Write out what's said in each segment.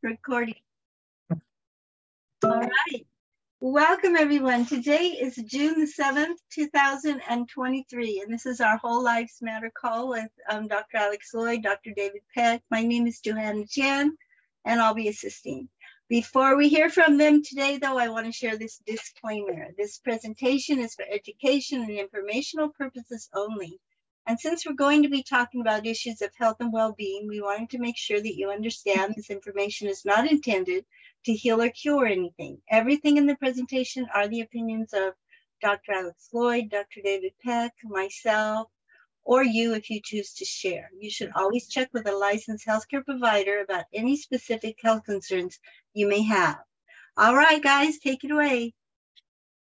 Recording. All right. Welcome, everyone. Today is June the 7th, 2023, and this is our Whole Lives Matter call with Dr. Alex Loyd, Dr. David Peck. My name is Johanna Jan, and I'll be assisting. Before we hear from them today, though, I want to share this disclaimer. This presentation is for education and informational purposes only. And since we're going to be talking about issues of health and well-being, we wanted to make sure that you understand this information is not intended to heal or cure anything. Everything in the presentation are the opinions of Dr. Alex Loyd, Dr. David Peck, myself, or you if you choose to share. You should always check with a licensed healthcare provider about any specific health concerns you may have. All right, guys, take it away.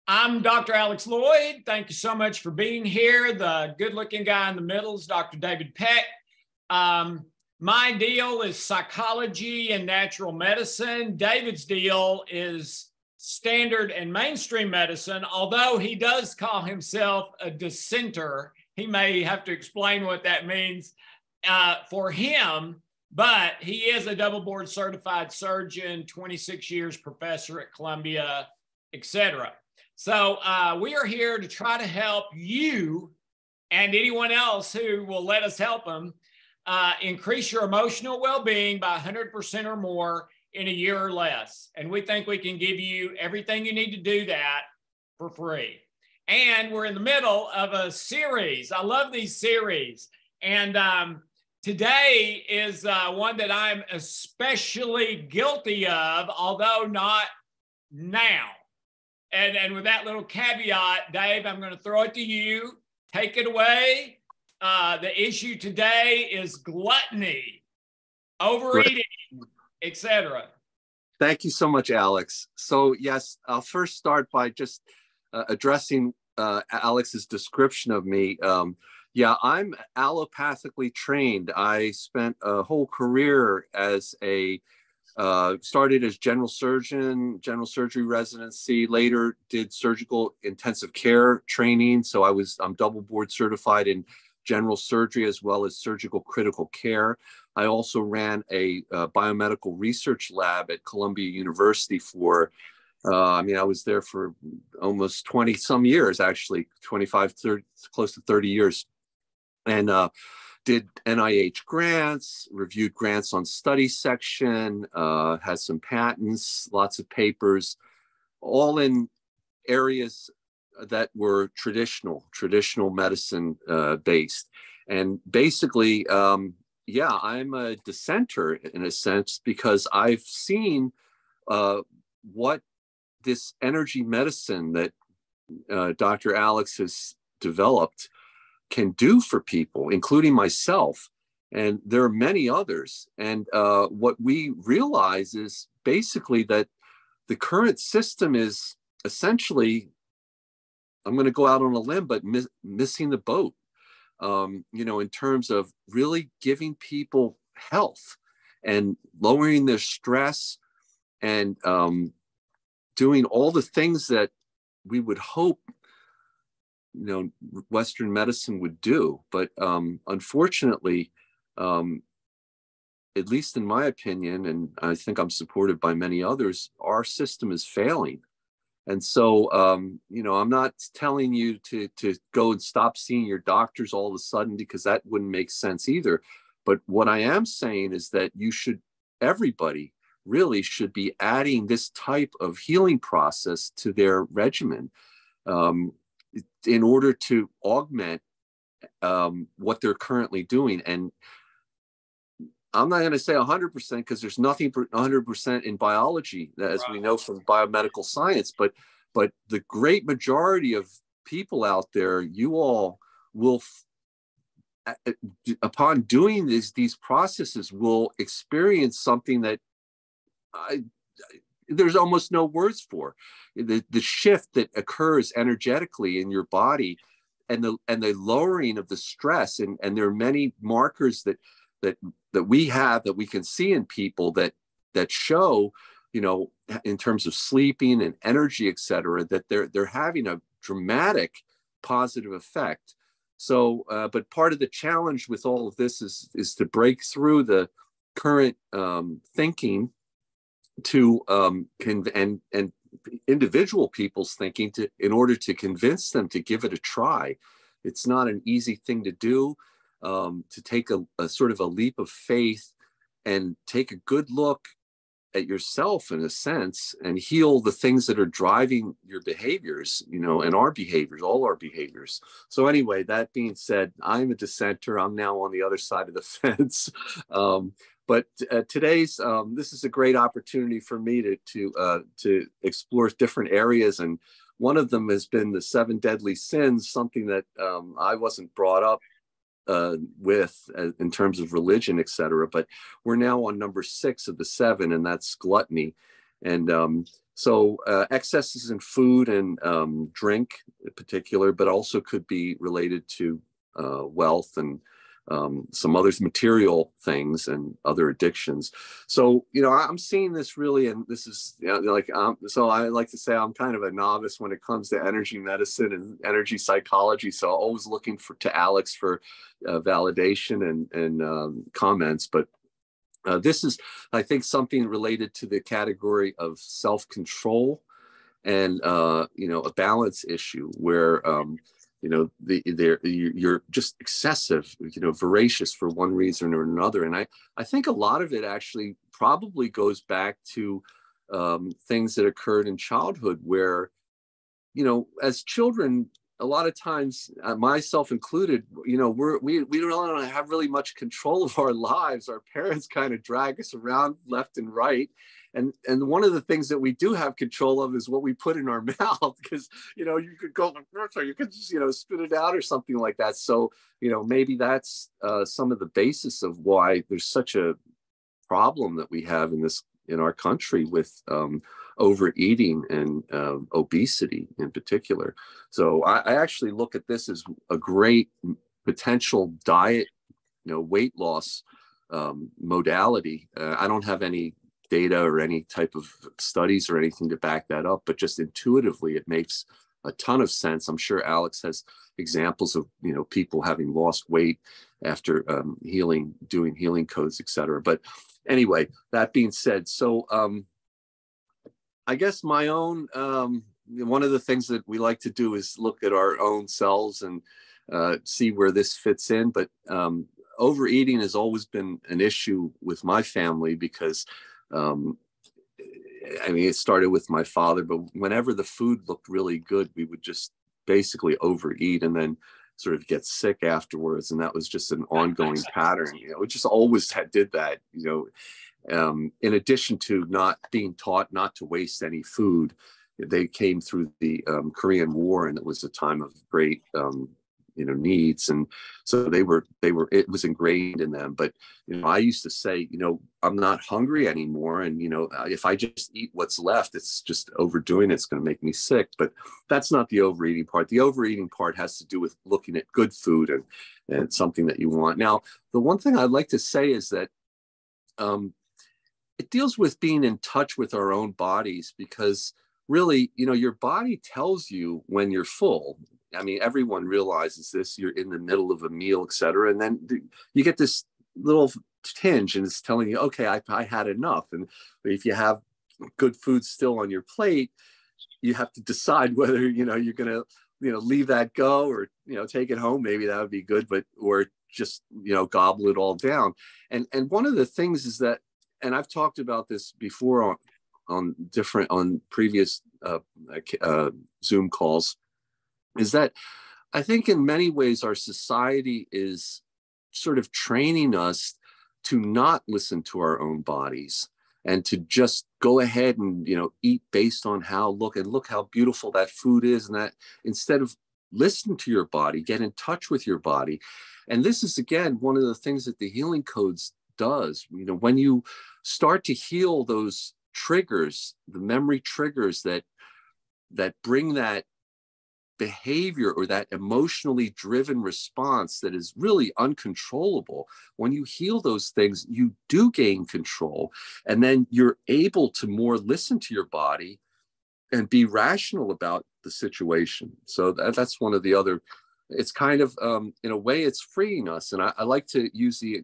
I'm Dr. Alex Loyd. Thank you so much for being here. The good-looking guy in the middle is Dr. David Peck. My deal is psychology and natural medicine. David's deal is standard and mainstream medicine, although he does call himself a dissenter. He may have to explain what that means for him, but he is a double board certified surgeon, 26 years professor at Columbia, etc. So we are here to try to help you and anyone else who will let us help them increase your emotional well-being by 100% or more in a year or less. And we think we can give you everything you need to do that for free. And we're in the middle of a series. I love these series. And today is one that I'm especially guilty of, although not now. And with that little caveat, Dave, I'm going to throw it to you. Take it away. The issue today is gluttony, overeating, etc. Thank you so much, Alex. So yes, I'll first start by just addressing Alex's description of me. Yeah, I'm allopathically trained. I spent a whole career as started as general surgeon, general surgery residency, later did surgical intensive care training. So I'm double board certified in general surgery as well as surgical critical care. I also ran a biomedical research lab at Columbia University I was there for almost 20 some years, actually 25, 30, close to 30 years. And did NIH grants, reviewed grants on study section, had some patents, lots of papers, all in areas that were traditional medicine based. And basically, yeah, I'm a dissenter in a sense because I've seen what this energy medicine that Dr. Alex has developed can do for people, including myself. And there are many others. And what we realize is basically that the current system is essentially, I'm going to go out on a limb, but missing the boat, in terms of really giving people health and lowering their stress and doing all the things that we would hope Western medicine would do. But unfortunately, at least in my opinion, and I think I'm supported by many others, our system is failing. And so, I'm not telling you to go and stop seeing your doctors all of a sudden, because that wouldn't make sense either. But what I am saying is that everybody really should be adding this type of healing process to their regimen in order to augment what they're currently doing. And I'm not going to say 100% because there's nothing 100% in biology, as we know from biomedical science, but the great majority of people out there, you all will, upon doing these processes, will experience something that there's almost no words for. The shift that occurs energetically in your body and the lowering of the stress. And there are many markers that we have, that we can see in people that show, in terms of sleeping and energy, et cetera, that they're having a dramatic positive effect. So, but part of the challenge with all of this is to break through the current thinking to and individual people's thinking in order to convince them to give it a try. It's not an easy thing to do, to take a sort of a leap of faith and take a good look at yourself in a sense and heal the things that are driving your behaviors, and our behaviors, all our behaviors. So anyway, that being said, I'm a dissenter. I'm now on the other side of the fence. But today's this is a great opportunity for me to explore different areas, and one of them has been the 7 deadly sins, something that I wasn't brought up with in terms of religion, etc. But we're now on number 6 of the 7, and that's gluttony. And so excesses in food and drink in particular, but also could be related to wealth and some other material things and other addictions. So, I'm seeing this really, and this is so I like to say I'm kind of a novice when it comes to energy medicine and energy psychology. So always looking to Alex for validation and comments. But this is, I think, something related to the category of self-control and, a balance issue where, you're just excessive, voracious for one reason or another. And I think a lot of it actually probably goes back to things that occurred in childhood where, as children, a lot of times, myself included, we don't have really much control of our lives. Our parents kind of drag us around left and right. And one of the things that we do have control of is what we put in our mouth, because, you could go, or you could just, spit it out or something like that. So, maybe that's some of the basis of why there's such a problem that we have in our country with overeating and obesity in particular. So I actually look at this as a great potential diet, weight loss modality. I don't have any data or any type of studies or anything to back that up, but just intuitively, it makes a ton of sense. I'm sure Alex has examples of, people having lost weight after doing healing codes, etc. But anyway, that being said, so I guess my own, one of the things that we like to do is look at our own selves and see where this fits in. But overeating has always been an issue with my family because it started with my father, but whenever the food looked really good, we would just basically overeat and then sort of get sick afterwards. And that was just an ongoing pattern. It just always did that, in addition to not being taught not to waste any food. They came through the Korean War, and it was a time of great needs, and so it was ingrained in them. But I used to say, I'm not hungry anymore, and if I just eat what's left, it's just overdoing it. It's going to make me sick. But that's not the overeating part. The overeating part has to do with looking at good food and something that you want. Now, the one thing I'd like to say is that it deals with being in touch with our own bodies, because really, your body tells you when you're full. Everyone realizes this. You're in the middle of a meal, etc., and then you get this little tinge, and it's telling you, okay, I had enough. And if you have good food still on your plate, you have to decide whether you're going to leave that go or take it home. Maybe that would be good, or just gobble it all down. And one of the things is that, and I've talked about this before on previous Zoom calls, is that I think in many ways our society is sort of training us to not listen to our own bodies and to just go ahead and eat based on look how beautiful that food is, and that instead of listen to your body, get in touch with your body. And this is again one of the things that the healing codes does. When you start to heal those triggers, the memory triggers that bring that behavior or that emotionally driven response that is really uncontrollable, when you heal those things, you do gain control, and then you're able to more listen to your body and be rational about the situation. So that's one of the other, it's kind of in a way it's freeing us. And I like to use the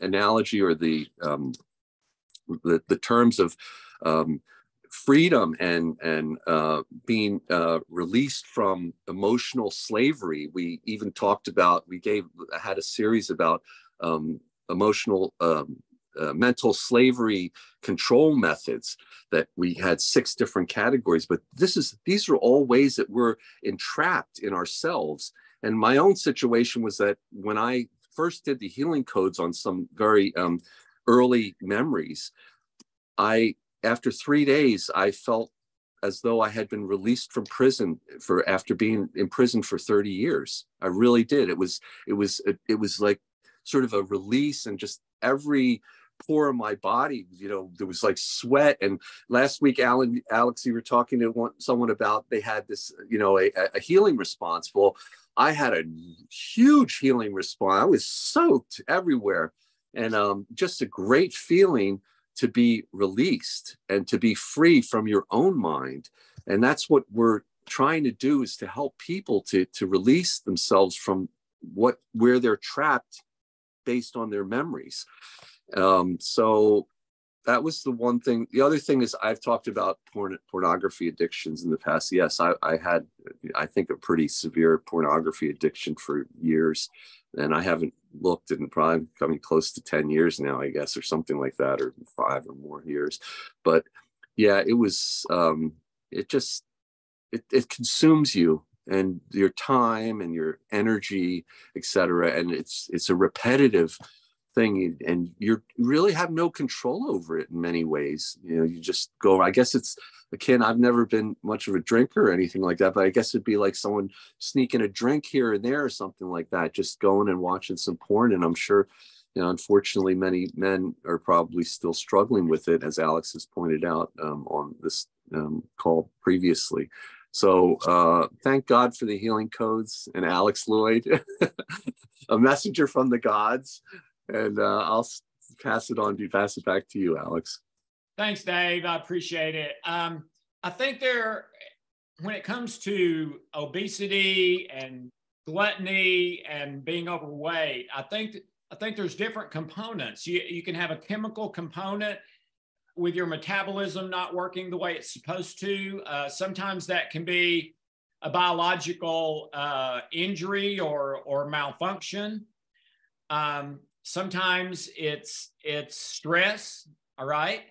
analogy or the the terms of freedom and being released from emotional slavery. We even talked about, had a series about emotional mental slavery control methods, that we had 6 different categories. But these are all ways that we're entrapped in ourselves. And my own situation was that when I first did the healing codes on some very early memories, after 3 days, I felt as though I had been released from prison after being in prison for 30 years. I really did. It was like sort of a release, and just every pore in my body, there was like sweat. And last week, Alex, you were talking to someone about, they had this, a healing response. Well, I had a huge healing response. I was soaked everywhere, and just a great feeling to be released and to be free from your own mind. And that's what we're trying to do, is to help people to release themselves from where they're trapped based on their memories. So that was the one thing. The other thing is, I've talked about pornography addictions in the past. Yes, I had, I think, a pretty severe pornography addiction for years, and I haven't looked in probably coming close to 10 years now, I guess, or something like that, or 5 or more years. But yeah, it was, it consumes you and your time and your energy, etc. And it's a repetitive thing, and you really have no control over it in many ways. You just go, I guess it's akin, I've never been much of a drinker or anything like that, but I guess it'd be like someone sneaking a drink here and there or something like that, just going and watching some porn. And I'm sure, unfortunately, many men are probably still struggling with it, as Alex has pointed out on this call previously. So thank God for the healing codes and Alex Loyd, a messenger from the gods. And I'll pass it back to you, Alex. Thanks, Dave. I appreciate it. I think when it comes to obesity and gluttony and being overweight, I think there's different components. You can have a chemical component with your metabolism not working the way it's supposed to. Sometimes that can be a biological injury or malfunction. Sometimes it's stress. All right.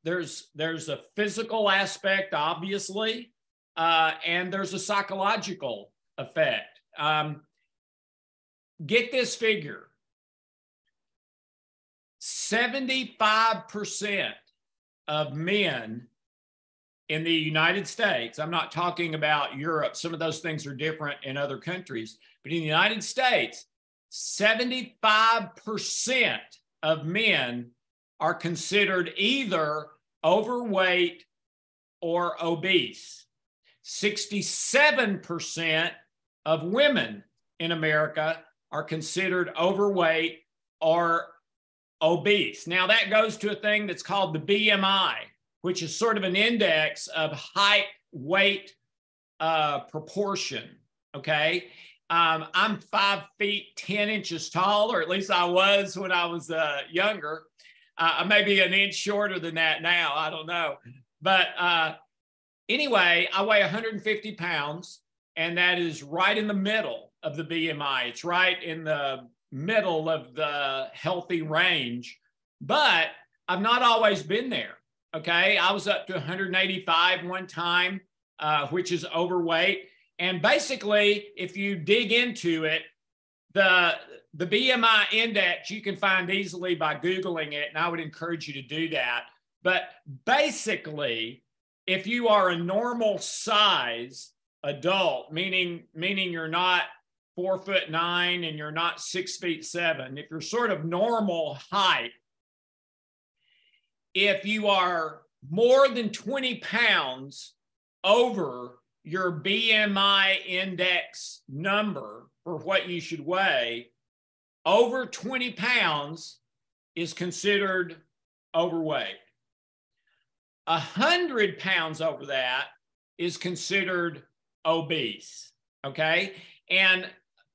There's a physical aspect, obviously, and there's a psychological effect. Get this figure. 75% of men in the United States, I'm not talking about Europe, some of those things are different in other countries, but in the United States, 75% of men are considered either overweight or obese. 67% of women in America are considered overweight or obese. Now that goes to a thing that's called the BMI, which is sort of an index of height, weight, proportion, okay? I'm 5 feet 10 inches tall, or at least I was when I was younger. I may be an inch shorter than that now, I don't know. But anyway, I weigh 150 pounds, and that is right in the middle of the BMI. It's right in the middle of the healthy range, but I've not always been there, okay? I was up to 185 one time, which is overweight. And basically, if you dig into it, the BMI index, you can find easily by Googling it, and I would encourage you to do that. But basically, if you are a normal size adult, meaning you're not 4'9" and you're not 6'7", if you're sort of normal height, if you are more than 20 pounds over your BMI index number for what you should weigh, over 20 pounds is considered overweight. 100 pounds over that is considered obese, okay? And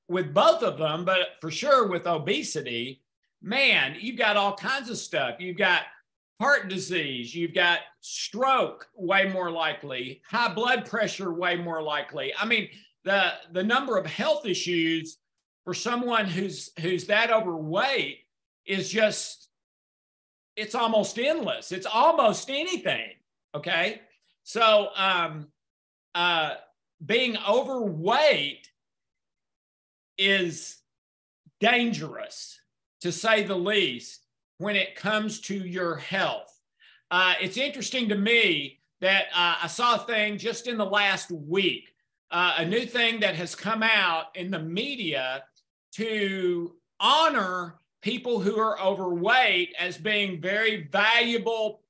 with both of them, but for sure with obesity, man, you've got all kinds of stuff. You've got heart disease, you've got stroke way more likely, high blood pressure way more likely. I mean, the number of health issues for someone who's that overweight is just, it's almost endless. It's almost anything. Okay. So being overweight is dangerous, to say the least, when it comes to your health. It's interesting to me that I saw a thing just in the last week, a new thing that has come out in the media to honor people who are overweight as being very valuable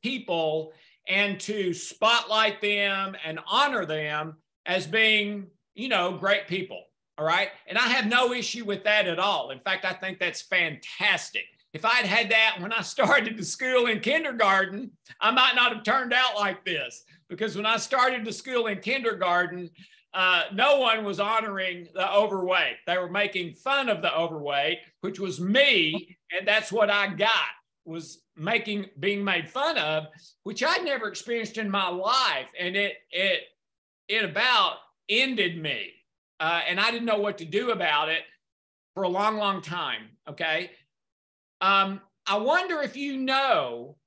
people, and to spotlight them and honor them as being, you know, great people. All right. And I have no issue with that at all. In fact, I think that's fantastic. If I'd had that when I started the school in kindergarten, I might not have turned out like this, because when I started the school in kindergarten, no one was honoring the overweight. They were making fun of the overweight, which was me. And that's what I got, was being made fun of, which I'd never experienced in my life. And it about ended me. And I didn't know what to do about it for a long, long time. Okay. I wonder if you know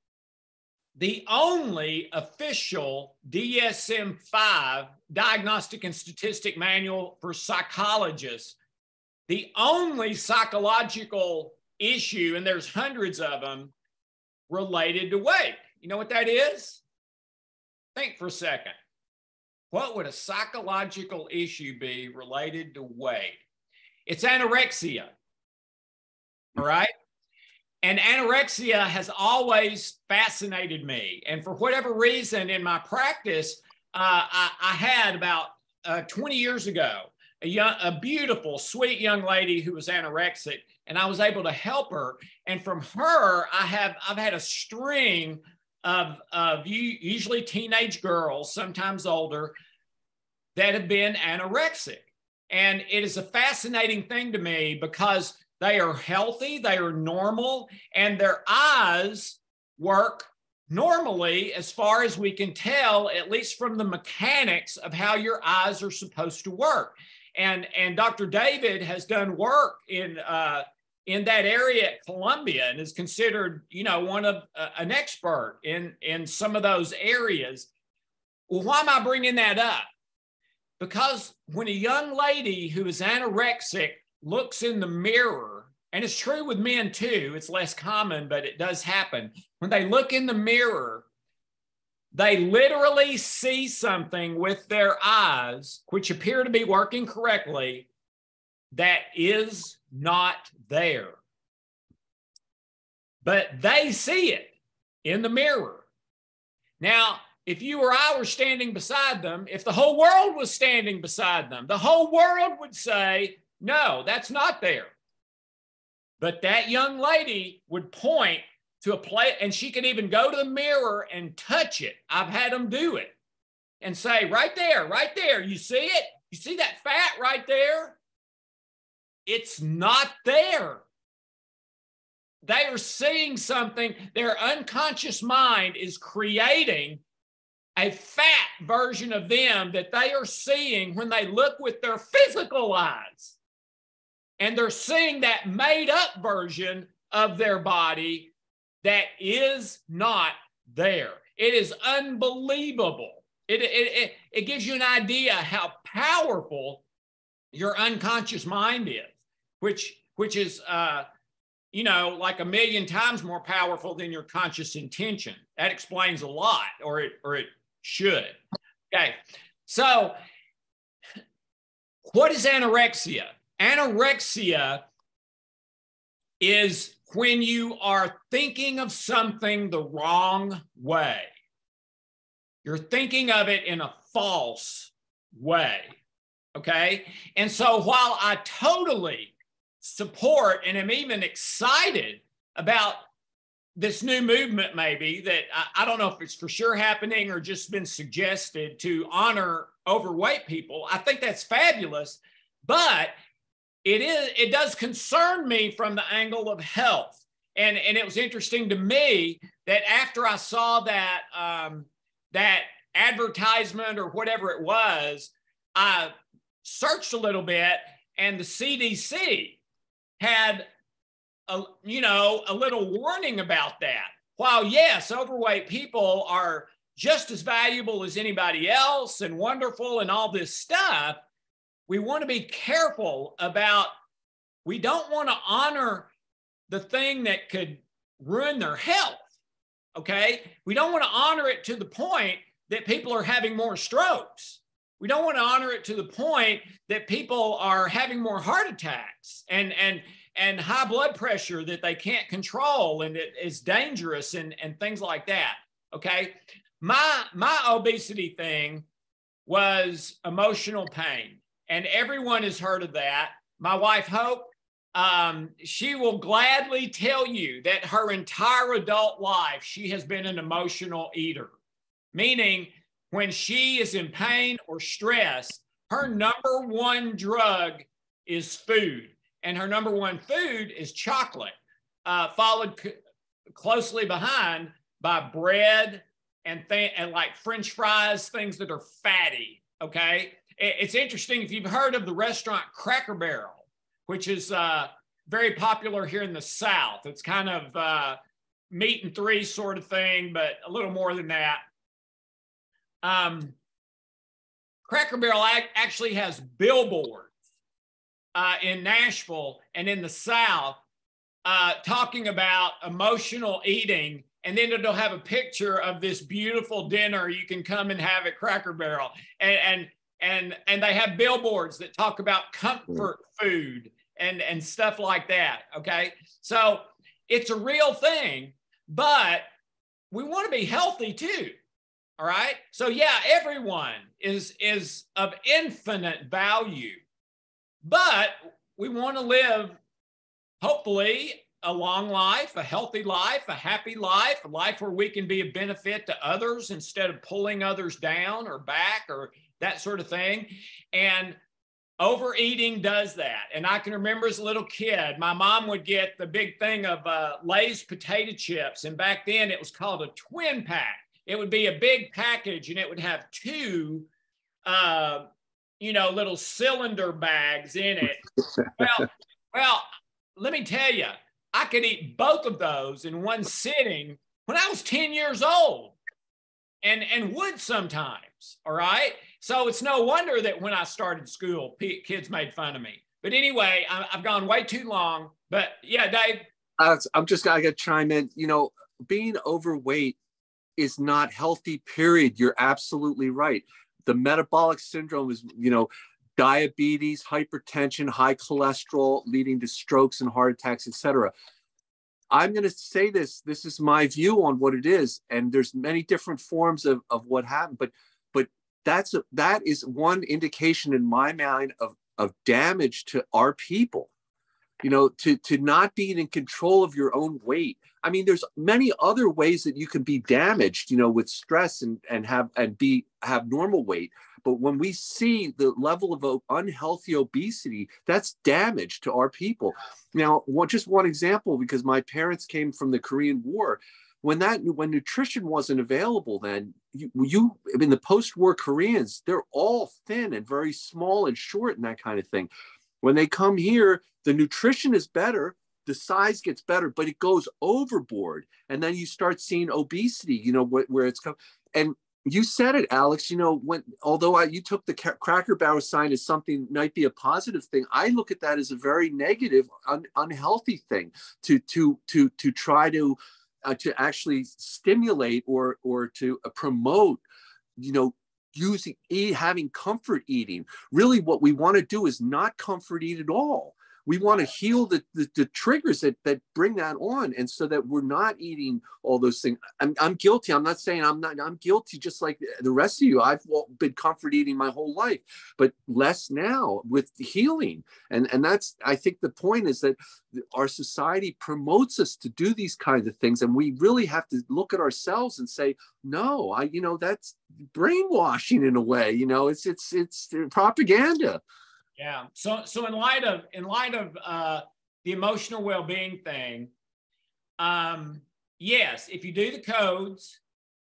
the only official DSM-5 Diagnostic and Statistic Manual for psychologists, the only psychological issue, and there's hundreds of them, related to weight. You know what that is? Think for a second. What would a psychological issue be related to weight? It's anorexia. All right. And anorexia has always fascinated me. And for whatever reason in my practice, I had about 20 years ago, a beautiful, sweet young lady who was anorexic, and I was able to help her. And from her, I've had a string of usually teenage girls, sometimes older, that have been anorexic. And it is a fascinating thing to me, because they are healthy, they are normal, and their eyes work normally, as far as we can tell, at least from the mechanics of how your eyes are supposed to work. And Dr. David has done work in that area at Columbia, and is considered, you know, one of an expert in some of those areas. Well, why am I bringing that up? Because when a young lady who is anorexic looks in the mirror, and it's true with men too, it's less common, but it does happen. When they look in the mirror, they literally see something with their eyes, which appear to be working correctly, that is not there. But they see it in the mirror. Now, if you or I were standing beside them, if the whole world was standing beside them, the whole world would say, no, that's not there. But that young lady would point to a place, and she could even go to the mirror and touch it. I've had them do it and say, right there, you see it? You see that fat right there? It's not there. They are seeing something. Their unconscious mind is creating a fat version of them that they are seeing when they look with their physical eyes. And they're seeing that made up version of their body that is not there. It is unbelievable. It gives you an idea how powerful your unconscious mind is, which is, you know, like 1,000,000 times more powerful than your conscious intention. That explains a lot, or it should. Okay, so what is anorexia? Anorexia is when you are thinking of something the wrong way. You're thinking of it in a false way, okay? And so while I totally support and am even excited about this new movement, maybe, that I don't know if it's for sure happening or just been suggested to honor overweight people, I think that's fabulous. But it does concern me from the angle of health. And it was interesting to me that after I saw that, that advertisement or whatever it was, I searched a little bit, and the CDC had a little warning about that. While yes, overweight people are just as valuable as anybody else and wonderful and all this stuff, we want to be careful about, we don't want to honor the thing that could ruin their health, okay? We don't want to honor it to the point that people are having more strokes. We don't want to honor it to the point that people are having more heart attacks and high blood pressure that they can't control, and it is dangerous and things like that, okay? My obesity thing was emotional pain, and everyone has heard of that. My wife, Hope, she will gladly tell you that her entire adult life, she has been an emotional eater, meaning when she is in pain or stress, her number one drug is food, and her number one food is chocolate, followed closely behind by bread and like French fries, things that are fatty, okay? It's interesting, if you've heard of the restaurant Cracker Barrel, which is very popular here in the South. It's kind of meat and three sort of thing, but a little more than that. Cracker Barrel actually has billboards in Nashville and in the South talking about emotional eating, and then it'll have a picture of this beautiful dinner you can come and have at Cracker Barrel. And they have billboards that talk about comfort food and stuff like that, okay? So it's a real thing, but we want to be healthy too, all right? So yeah, everyone is of infinite value, but we want to live, hopefully, a long life, a healthy life, a happy life, a life where we can be a benefit to others instead of pulling others down or back or that sort of thing. And overeating does that. And I can remember as a little kid, my mom would get the big thing of Lay's potato chips. And back then it was called a twin pack. It would be a big package, and it would have two, little cylinder bags in it. Well, let me tell you, I could eat both of those in one sitting when I was 10 years old, and would sometimes, all right? So it's no wonder that when I started school, kids made fun of me. But anyway, I've gone way too long. But yeah, Dave. I got to chime in. Being overweight is not healthy, period. You're absolutely right. The metabolic syndrome is, diabetes, hypertension, high cholesterol, leading to strokes and heart attacks, etc. I'm going to say this is my view on what it is. And there's many different forms of what happened, but that is one indication in my mind of damage to our people, to not being in control of your own weight. I mean, there's many other ways that you can be damaged, with stress and have normal weight. But when we see the level of unhealthy obesity, that's damage to our people. Now, just one example, because my parents came from the Korean War. When nutrition wasn't available, then the post-war Koreans, they're all thin and very small and short and that kind of thing. When they come here, the nutrition is better, the size gets better, but it goes overboard, and then you start seeing obesity. Where it's come. And you said it, Alex. Although you took the Cracker Barrel sign as something might be a positive thing, I look at that as a very negative, unhealthy thing to try to actually stimulate or to promote, having comfort eating. Really, what we want to do is not comfort eat at all. We want to heal the triggers that bring that on, and so that we're not eating all those things. I'm guilty. I'm not saying I'm not. I'm guilty, just like the rest of you. I've been comfort eating my whole life, but less now with healing. And that's, I think the point is that our society promotes us to do these kinds of things, and we really have to look at ourselves and say, no, that's brainwashing in a way. It's propaganda. Yeah. So in light of the emotional well-being thing, yes, if you do the codes,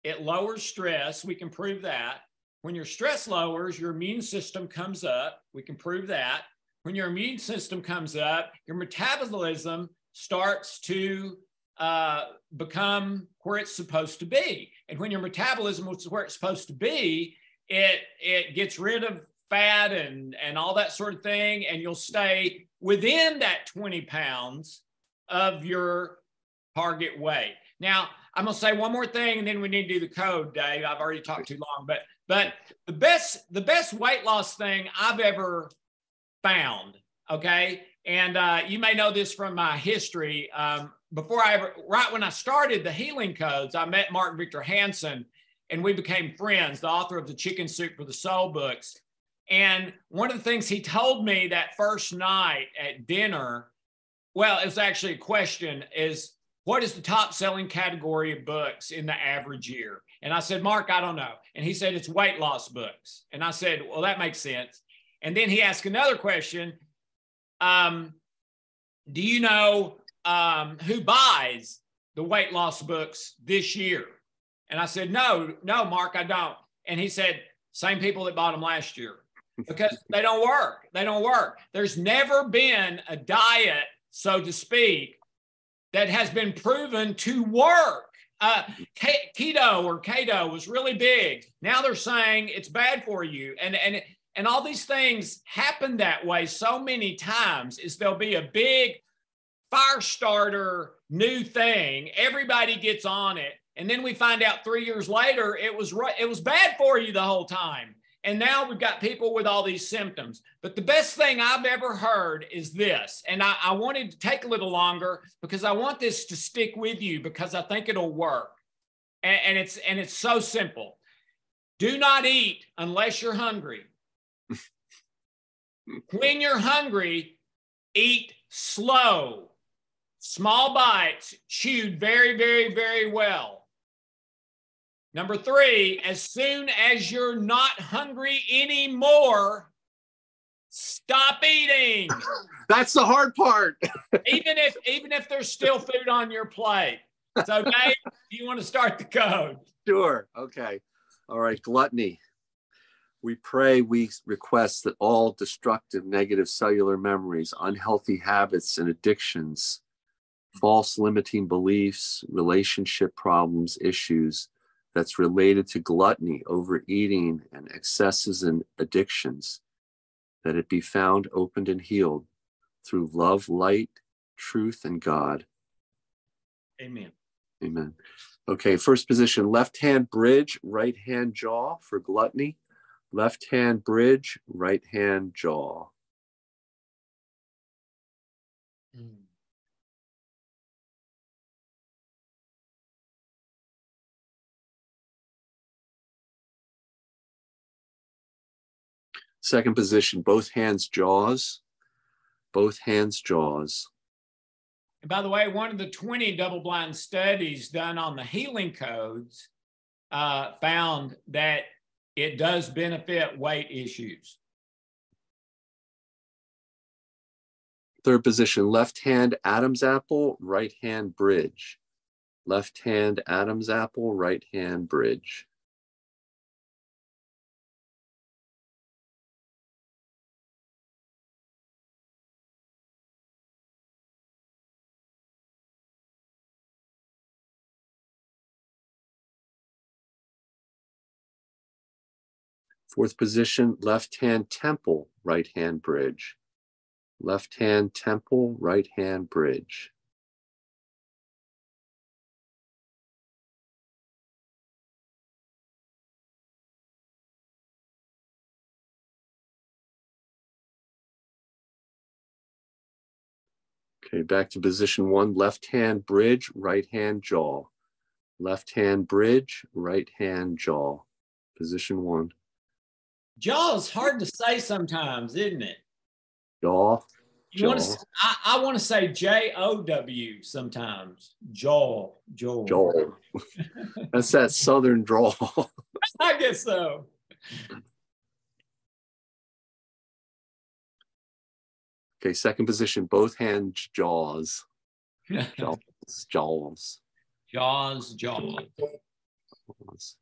it lowers stress. We can prove that. When your stress lowers, your immune system comes up. We can prove that. When your immune system comes up, your metabolism starts to become where it's supposed to be. And when your metabolism is where it's supposed to be, it gets rid of fat and all that sort of thing, and you'll stay within that 20 pounds of your target weight. Now, I'm gonna say one more thing, and then we need to do the code, Dave. I've already talked too long, but the best weight loss thing I've ever found, okay? And you may know this from my history. Right when I started the healing codes, I met Mark Victor Hansen, and we became friends, the author of the Chicken Soup for the Soul books. And one of the things he told me that first night at dinner, well, it was actually a question, is what is the top selling category of books in the average year? And I said, Mark, I don't know. And he said, it's weight loss books. And I said, well, that makes sense. And then he asked another question. Do you know who buys the weight loss books this year? And I said, no, Mark, I don't. And he said, same people that bought them last year, because they don't work. They don't work. There's never been a diet, so to speak, that has been proven to work. Keto was really big. Now they're saying it's bad for you. And all these things happen that way so many times, is there'll be a big fire starter new thing. Everybody gets on it. And then we find out 3 years later, it was bad for you the whole time. And now we've got people with all these symptoms. But the best thing I've ever heard is this. And I wanted to take a little longer because I want this to stick with you, because I think it'll work. And it's so simple. Do not eat unless you're hungry. When you're hungry, eat slow, small bites, chewed very, very, very well. Number 3, as soon as you're not hungry anymore, stop eating. That's the hard part. even if there's still food on your plate. So, Dave, do you want to start the code? Sure. Okay. All right. Gluttony. We request that all destructive, negative cellular memories, unhealthy habits and addictions, false limiting beliefs, relationship problems, issues that's related to gluttony, overeating, and excesses and addictions, that it be found, opened, and healed through love, light, truth, and God. Amen. Amen. Okay, first position, left hand bridge, right hand jaw for gluttony. Left hand bridge, right hand jaw. Second position, both hands jaws. Both hands jaws. And by the way, one of the 20 double-blind studies done on the healing codes found that it does benefit weight issues. Third position, left hand Adam's apple, right hand bridge. Left hand Adam's apple, right hand bridge. Fourth position, left hand temple, right hand bridge. Left hand temple, right hand bridge. Okay, back to position 1, left hand bridge, right hand jaw. Left hand bridge, right hand jaw. Position 1. Jaw is hard to say sometimes, isn't it? Jaw. You want to? I want to say J-O-W sometimes. Jaw. That's that southern drawl. I guess so. Okay, second position, both hands, jaws. Jaws, jaws. Jaws, jaws. Jaws.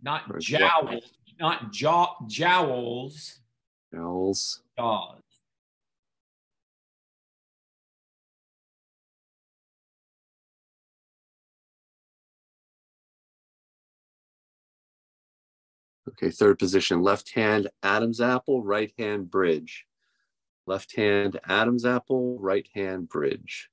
Not jowls, not jowls. Jowls. Jaws. Okay, third position, left hand, Adam's apple, right hand, bridge. Left hand, Adam's apple, right hand, bridge.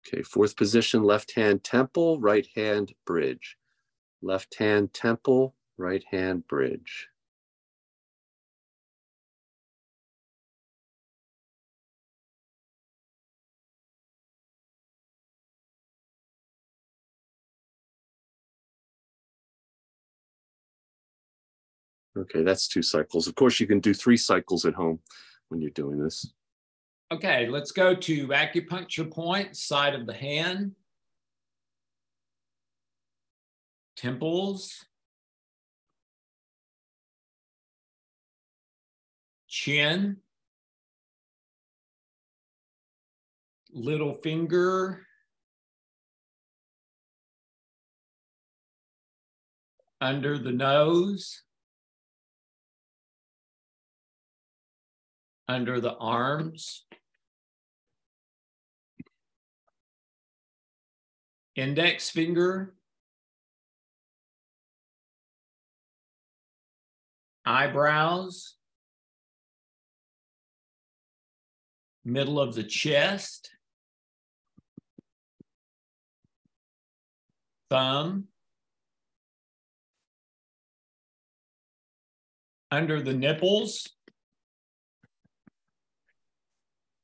Okay, fourth position, left hand, temple, right hand, bridge. Left hand, temple, right hand, bridge. Okay, that's 2 cycles. Of course, you can do 3 cycles at home when you're doing this. Okay, let's go to acupuncture point, side of the hand, temples, chin, little finger, under the nose, under the arms, index finger, eyebrows, middle of the chest, thumb, under the nipples,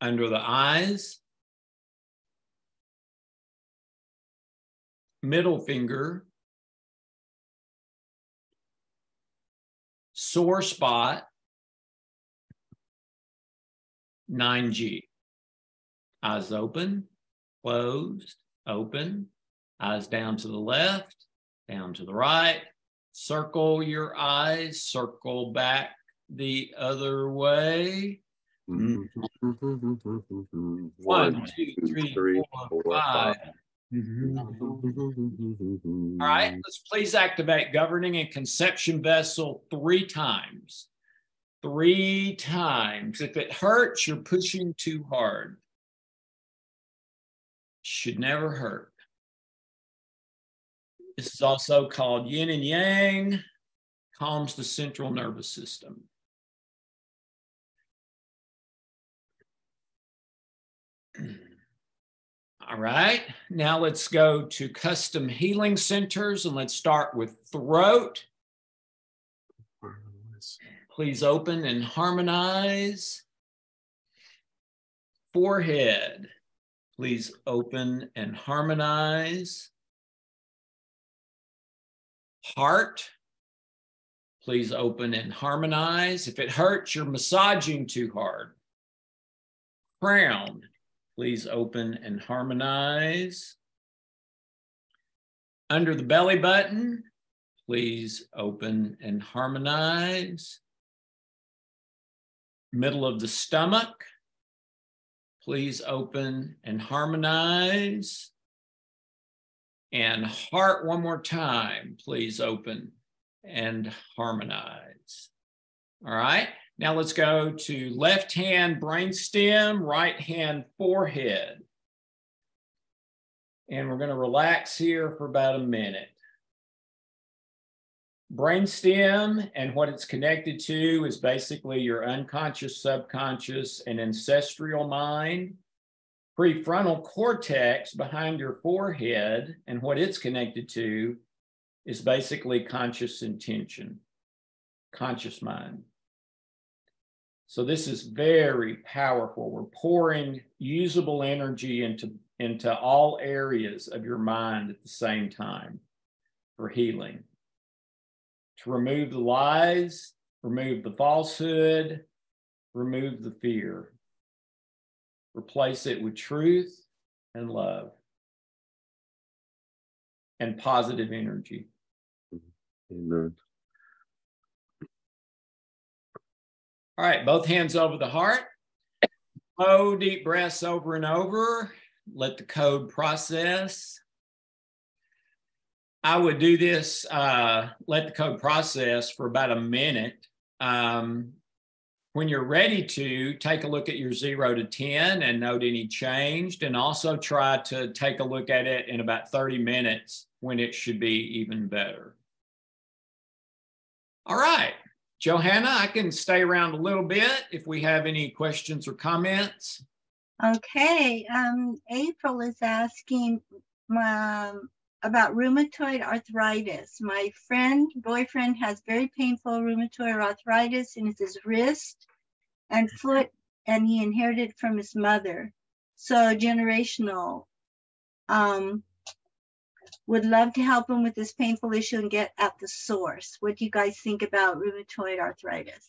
under the eyes, middle finger, sore spot, 9G. Eyes open, closed, open, eyes down to the left, down to the right. Circle your eyes, circle back the other way. 1, 2, 3, 4, 5. All right, let's please activate governing and conception vessel 3 times. 3 times. If it hurts, you're pushing too hard. Should never hurt. This is also called yin and yang, calms the central nervous system. All right, now let's go to custom healing centers and let's start with throat. Please open and harmonize. Forehead, please open and harmonize. Heart, please open and harmonize. If it hurts, you're massaging too hard. Crown, please open and harmonize. Under the belly button, please open and harmonize. Middle of the stomach, please open and harmonize. And heart, one more time, please open and harmonize. All right, now let's go to left hand brainstem, right hand forehead. And we're going to relax here for about a minute. Brainstem and what it's connected to is basically your unconscious, subconscious, and ancestral mind. Prefrontal cortex behind your forehead and what it's connected to is basically conscious intention, conscious mind. So this is very powerful. We're pouring usable energy into all areas of your mind at the same time for healing. To remove the lies remove the falsehood, remove the fear. Replace it with truth and love and positive energy. Amen. All right, both hands over the heart. Slow, deep breaths over and over. Let the code process. I would do this, let the code process for about a minute. When you're ready to, take a look at your 0 to 10 and note any changed, and also try to take a look at it in about 30 minutes when it should be even better. All right, Johanna, I can stay around a little bit if we have any questions or comments. Okay, April is asking about rheumatoid arthritis. My boyfriend has very painful rheumatoid arthritis in his wrist and foot, and he inherited it from his mother. So generational. Would love to help him with this painful issue and get at the source. What do you guys think about rheumatoid arthritis?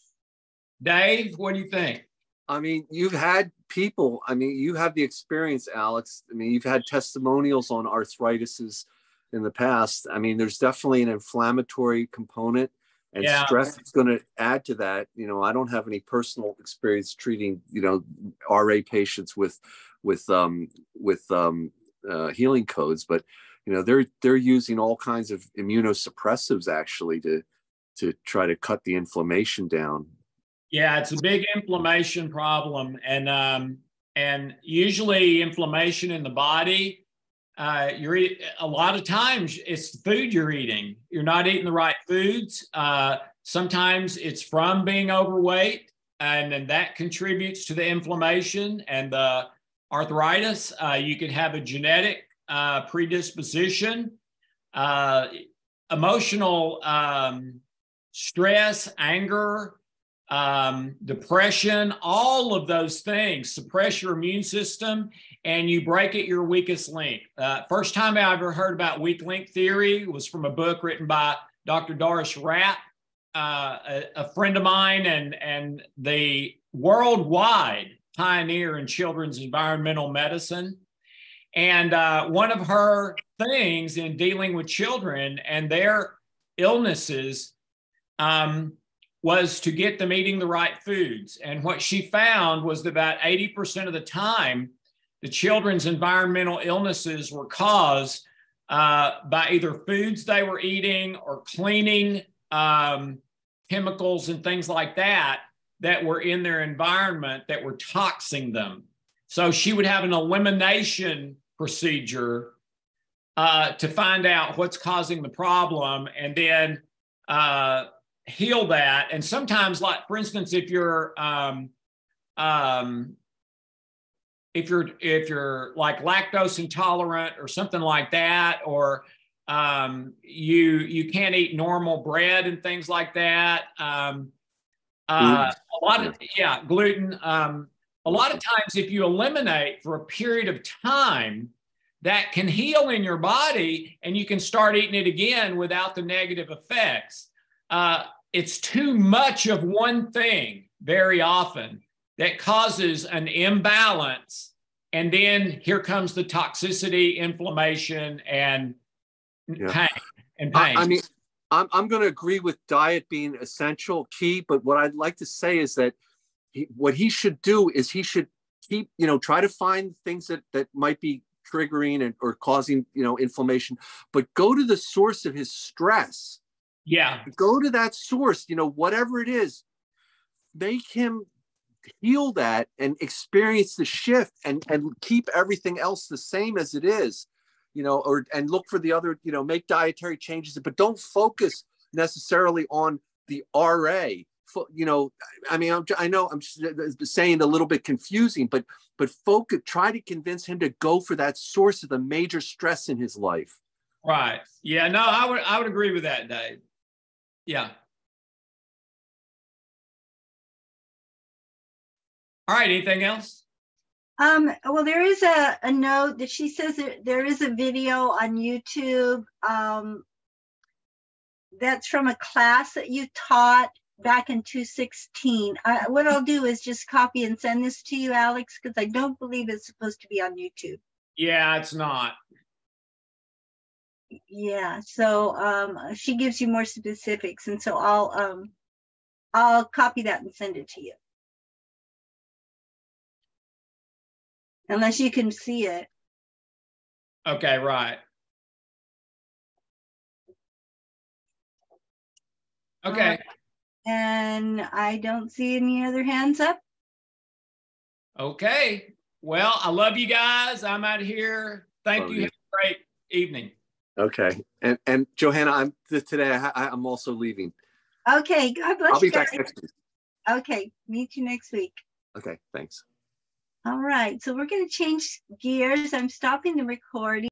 Dave, what do you think? I mean, you've had people, I mean, you have the experience, Alex. I mean, you've had testimonials on arthritises in the past. I mean, there's definitely an inflammatory component, and stress is going to add to that. You know, I don't have any personal experience treating, you know, RA patients with healing codes, but you know, they're using all kinds of immunosuppressives actually to try to cut the inflammation down. Yeah, it's a big inflammation problem, and usually inflammation in the body, a lot of times it's the food you're eating. You're not eating the right foods. Sometimes it's from being overweight, and then that contributes to the inflammation and the arthritis. You could have a genetic predisposition, emotional stress, anger, depression, all of those things suppress your immune system, and you break at your weakest link. First time I ever heard about weak link theory was from a book written by Dr. Doris Rapp, a friend of mine, and the worldwide pioneer in children's environmental medicine. And one of her things in dealing with children and their illnesses was to get them eating the right foods. And what she found was that about 80% of the time, the children's environmental illnesses were caused by either foods they were eating or cleaning chemicals and things like that were in their environment that were toxing them. So she would have an elimination procedure to find out what's causing the problem, and then heal that. And sometimes, like for instance, if you're like lactose intolerant or something like that, or you can't eat normal bread and things like that. A lot of gluten. A lot of times, if you eliminate for a period of time, that can heal in your body, and you can start eating it again without the negative effects. It's too much of one thing very often that causes an imbalance, and then here comes the toxicity, inflammation, and pain. I mean, I'm going to agree with diet being essential, key, but what I'd like to say is that what he should do is he should keep, try to find things that might be triggering or causing, inflammation, but go to the source of his stress. Yeah. Go to that source, whatever it is, make him heal that and experience the shift and keep everything else the same as it is, and look for the other, make dietary changes, but don't focus necessarily on the RA. I mean, I know I'm saying it a little bit confusing, but focus, try to convince him to go for that source of the major stress in his life. Right. Yeah, no, I would agree with that, Dave. Yeah. All right, anything else? Well, there is a note that she says that there is a video on YouTube that's from a class that you taught back in 2016. What I'll do is just copy and send this to you, Alex, because I don't believe it's supposed to be on YouTube. Yeah, it's not. Yeah, so she gives you more specifics, and so I'll copy that and send it to you. Unless you can see it. Okay, right. Okay. And I don't see any other hands up. Okay. Well, I love you guys. I'm out of here. Thank you. Have a great evening. Okay. And Johanna, today I'm also leaving. Okay. God bless I'll be you guys. back next week. Okay. Meet you next week. Okay. Thanks. All right. So we're going to change gears. I'm stopping the recording.